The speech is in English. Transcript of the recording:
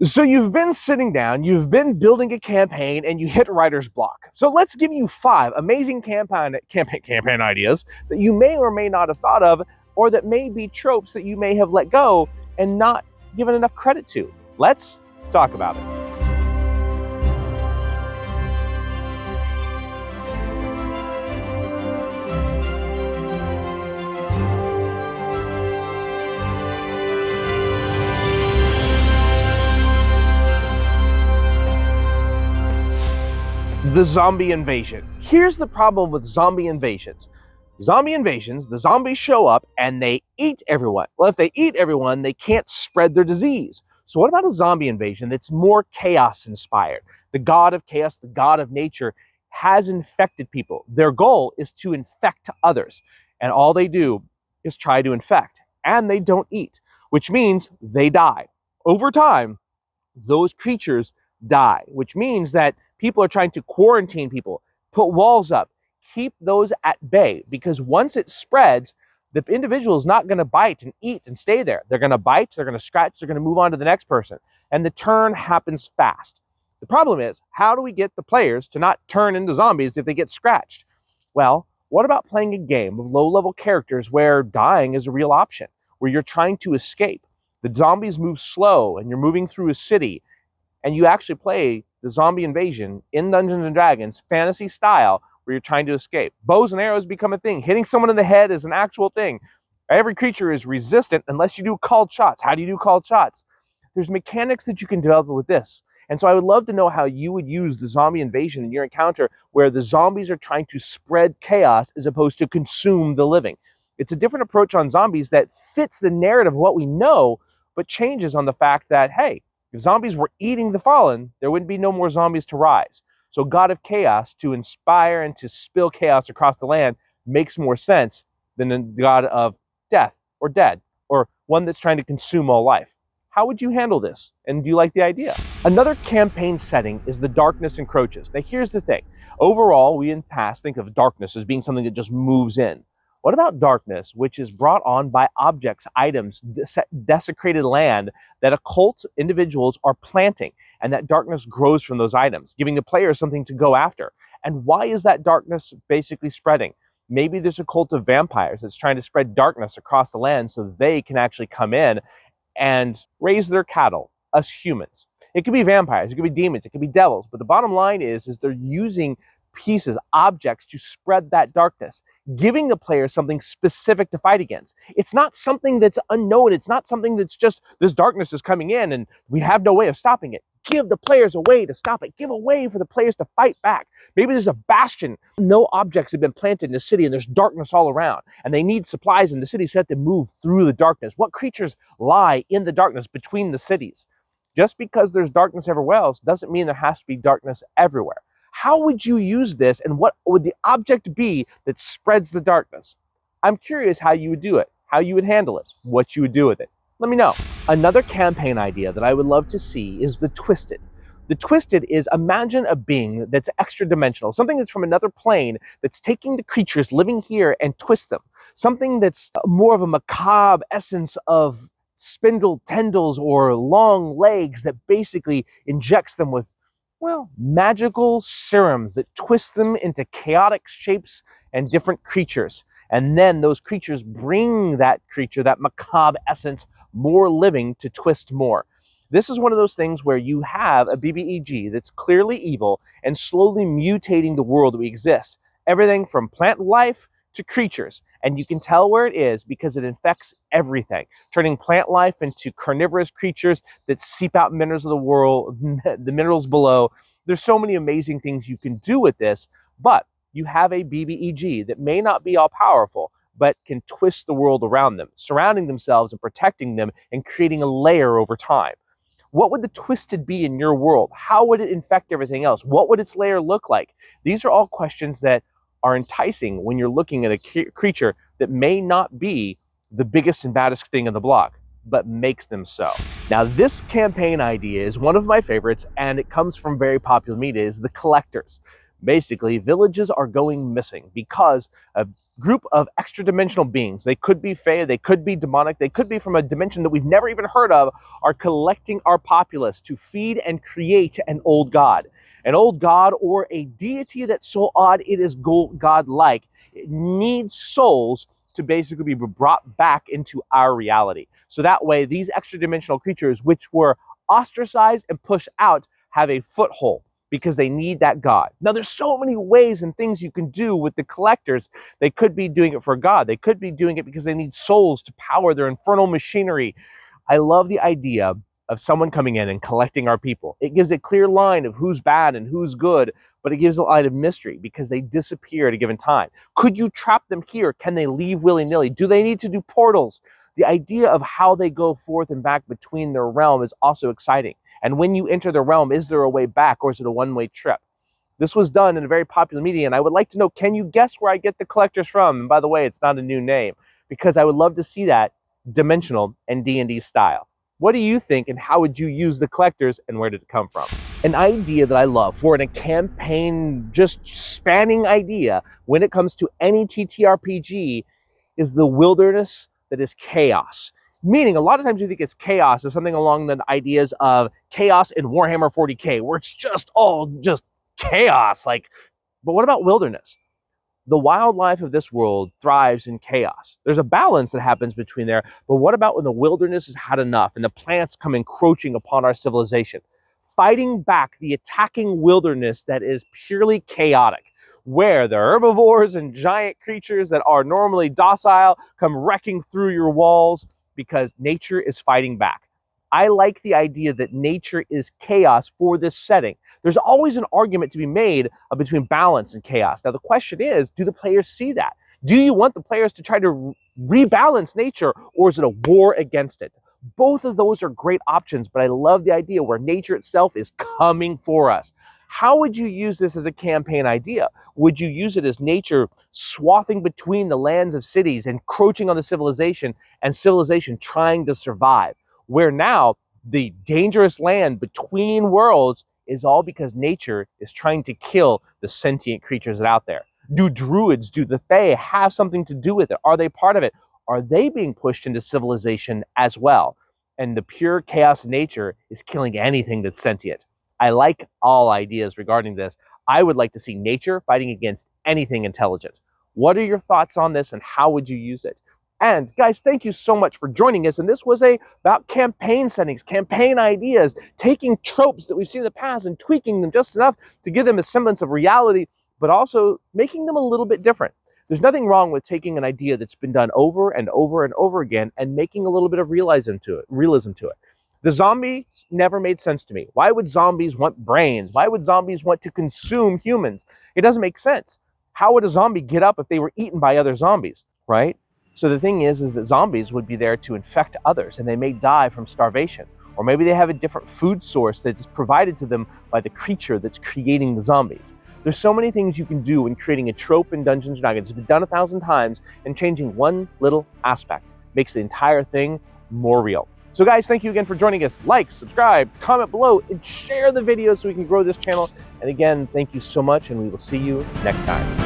So you've been sitting down, you've been building a campaign, and you hit writer's block. So let's give you 5 amazing campaign ideas that you may or may not have thought of, or that may be tropes that you may have let go and not given enough credit to. Let's talk about it. The zombie invasion. Here's the problem with zombie invasions. Zombie invasions, the zombies show up and they eat everyone. Well, if they eat everyone, they can't spread their disease. So what about a zombie invasion that's more chaos inspired? The god of chaos, the god of nature, has infected people. Their goal is to infect others. And all they do is try to infect. And they don't eat, which means they die. Over time, those creatures die, which means that people are trying to quarantine people, put walls up, keep those at bay, because once it spreads, the individual is not going to bite and eat and stay there. They're going to bite, they're going to scratch, they're going to move on to the next person. And the turn happens fast. The problem is, how do we get the players to not turn into zombies if they get scratched? Well, what about playing a game of low-level characters where dying is a real option, where you're trying to escape? The zombies move slow and you're moving through a city, and you actually play the zombie invasion in Dungeons & Dragons fantasy style where you're trying to escape. Bows and arrows become a thing. Hitting someone in the head is an actual thing. Every creature is resistant unless you do called shots. How do you do called shots? There's mechanics that you can develop with this. And so I would love to know how you would use the zombie invasion in your encounter where the zombies are trying to spread chaos as opposed to consume the living. It's a different approach on zombies that fits the narrative of what we know, but changes on the fact that, hey, if zombies were eating the fallen, there wouldn't be no more zombies to rise. So God of Chaos, to inspire and to spill chaos across the land, makes more sense than the God of Death or Dead, or one that's trying to consume all life. How would you handle this? And do you like the idea? Another campaign setting is the Darkness Encroaches. Now here's the thing. Overall, we in the past think of darkness as being something that just moves in. What about darkness, which is brought on by objects, items, desecrated land that occult individuals are planting, and that darkness grows from those items, giving the player something to go after? And why is that darkness basically spreading? Maybe there's a cult of vampires that's trying to spread darkness across the land so they can actually come in and raise their cattle, us humans. It could be vampires, it could be demons, it could be devils, but the bottom line is they're using pieces, objects to spread that darkness, giving the player something specific to fight against. It's not something that's unknown. It's not something that's just this darkness is coming in and we have no way of stopping it. Give the players a way to stop it. Give a way for the players to fight back. Maybe there's a bastion. No objects have been planted in the city and there's darkness all around and they need supplies in the city so they have to move through the darkness. What creatures lie in the darkness between the cities? Just because there's darkness everywhere else doesn't mean there has to be darkness everywhere. How would you use this, and what would the object be that spreads the darkness? I'm curious how you would do it, how you would handle it, what you would do with it. Let me know. Another campaign idea that I would love to see is the Twisted. The Twisted is, imagine a being that's extra dimensional, something that's from another plane that's taking the creatures living here and twist them. Something that's more of a macabre essence of spindle tendrils or long legs that basically injects them with, well, magical serums that twist them into chaotic shapes and different creatures. And then those creatures bring that creature, that macabre essence, more living to twist more. This is one of those things where you have a BBEG that's clearly evil and slowly mutating the world that we exist. Everything from plant life to creatures. And you can tell where it is because it infects everything, turning plant life into carnivorous creatures that seep out minerals of the world, the minerals below. There's so many amazing things you can do with this, but you have a BBEG that may not be all powerful, but can twist the world around them, surrounding themselves and protecting them and creating a layer over time. What would the Twisted be in your world? How would it infect everything else? What would its layer look like? These are all questions that are enticing when you're looking at a creature that may not be the biggest and baddest thing in the block, but makes them so. Now, this campaign idea is one of my favorites, and it comes from very popular media, is the Collectors. Basically, villages are going missing because a group of extra-dimensional beings, they could be fae, they could be demonic, they could be from a dimension that we've never even heard of, are collecting our populace to feed and create an old god. An old god or a deity that's so odd it is god-like. It needs souls to basically be brought back into our reality. So that way, these extra-dimensional creatures, which were ostracized and pushed out, have a foothold because they need that god. Now, there's so many ways and things you can do with the collectors. They could be doing it for God. They could be doing it because they need souls to power their infernal machinery. I love the idea of someone coming in and collecting our people. It gives a clear line of who's bad and who's good, but it gives a line of mystery because they disappear at a given time. Could you trap them here? Can they leave willy-nilly? Do they need to do portals? The idea of how they go forth and back between their realm is also exciting. And when you enter the realm, is there a way back or is it a one-way trip? This was done in a very popular media, and I would like to know, can you guess where I get the collectors from? And by the way, it's not a new name, because I would love to see that dimensional and D&D style. What do you think, and how would you use the collectors, and where did it come from? An idea that I love for a campaign just spanning idea when it comes to any TTRPG is the wilderness that is chaos. Meaning, a lot of times you think it's chaos as something along the ideas of chaos in Warhammer 40K, where it's just all just chaos. But what about wilderness? The wildlife of this world thrives in chaos. There's a balance that happens between there, but what about when the wilderness has had enough and the plants come encroaching upon our civilization? Fighting back the attacking wilderness that is purely chaotic, where the herbivores and giant creatures that are normally docile come wrecking through your walls because nature is fighting back. I like the idea that nature is chaos for this setting. There's always an argument to be made between balance and chaos. Now, the question is, do the players see that? Do you want the players to try to rebalance nature, or is it a war against it? Both of those are great options, but I love the idea where nature itself is coming for us. How would you use this as a campaign idea? Would you use it as nature swathing between the lands of cities, encroaching on the civilization, and civilization trying to survive? Where now the dangerous land between worlds is all because nature is trying to kill the sentient creatures that are out there. Do druids, do the fae have something to do with it? Are they part of it? Are they being pushed into civilization as well? And the pure chaos of nature is killing anything that's sentient. I like all ideas regarding this. I would like to see nature fighting against anything intelligent. What are your thoughts on this, and how would you use it? And guys, thank you so much for joining us. And this was about campaign settings, campaign ideas, taking tropes that we've seen in the past and tweaking them just enough to give them a semblance of reality, but also making them a little bit different. There's nothing wrong with taking an idea that's been done over and over and over again and making a little bit of realism to it. The zombies never made sense to me. Why would zombies want brains? Why would zombies want to consume humans? It doesn't make sense. How would a zombie get up if they were eaten by other zombies, right? So the thing is that zombies would be there to infect others, and they may die from starvation. Or maybe they have a different food source that is provided to them by the creature that's creating the zombies. There's so many things you can do when creating a trope in Dungeons & Dragons. It's been done 1,000 times, and changing one little aspect makes the entire thing more real. So guys, thank you again for joining us. Like, subscribe, comment below, and share the video so we can grow this channel. And again, thank you so much, and we will see you next time.